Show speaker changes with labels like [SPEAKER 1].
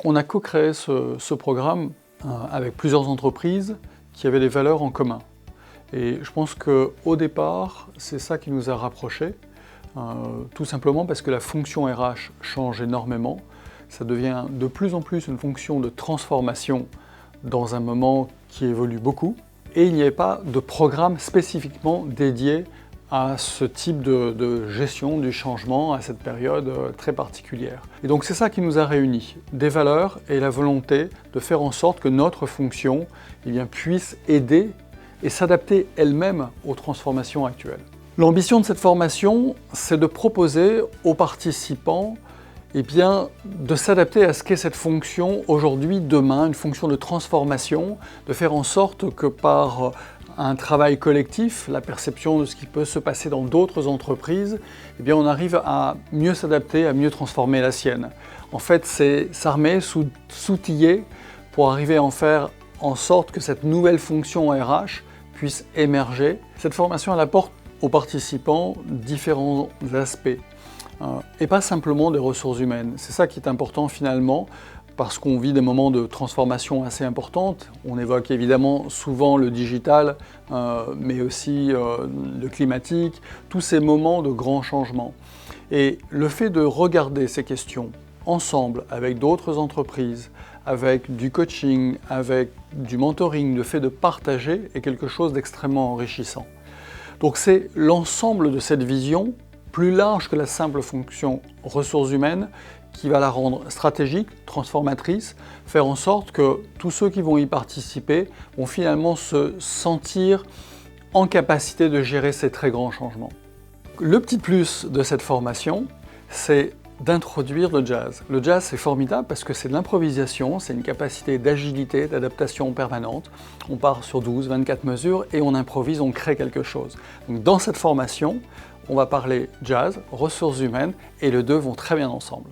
[SPEAKER 1] On a co-créé ce programme avec plusieurs entreprises qui avaient des valeurs en commun. Et je pense qu'au départ, c'est ça qui nous a rapprochés, tout simplement parce que la fonction RH change énormément. Ça devient de plus en plus une fonction de transformation dans un moment qui évolue beaucoup. Et il n'y avait pas de programme spécifiquement dédié à ce type de gestion du changement à cette période très particulière. Et donc c'est ça qui nous a réunis, des valeurs et la volonté de faire en sorte que notre fonction puisse aider et s'adapter elle-même aux transformations actuelles. L'ambition de cette formation, c'est de proposer aux participants de s'adapter à ce qu'est cette fonction aujourd'hui, demain, une fonction de transformation, de faire en sorte que par un travail collectif, la perception de ce qui peut se passer dans d'autres entreprises, on arrive à mieux s'adapter, à mieux transformer la sienne. En fait, c'est s'armer, s'outiller pour arriver à faire en sorte que cette nouvelle fonction RH puisse émerger. Cette formation, elle apporte aux participants différents aspects. Et pas simplement des ressources humaines. C'est ça qui est important finalement, parce qu'on vit des moments de transformation assez importantes. On évoque évidemment souvent le digital, mais aussi le climatique, tous ces moments de grands changements. Et le fait de regarder ces questions ensemble, avec d'autres entreprises, avec du coaching, avec du mentoring, le fait de partager est quelque chose d'extrêmement enrichissant. Donc c'est l'ensemble de cette vision, plus large que la simple fonction ressources humaines, qui va la rendre stratégique, transformatrice, faire en sorte que tous ceux qui vont y participer vont finalement se sentir en capacité de gérer ces très grands changements. Le petit plus de cette formation, c'est d'introduire le jazz. Le jazz, c'est formidable parce que c'est de l'improvisation, c'est une capacité d'agilité, d'adaptation permanente. On part sur 12, 24 mesures et on improvise, on crée quelque chose. Donc dans cette formation, on va parler jazz, ressources humaines et les deux vont très bien ensemble.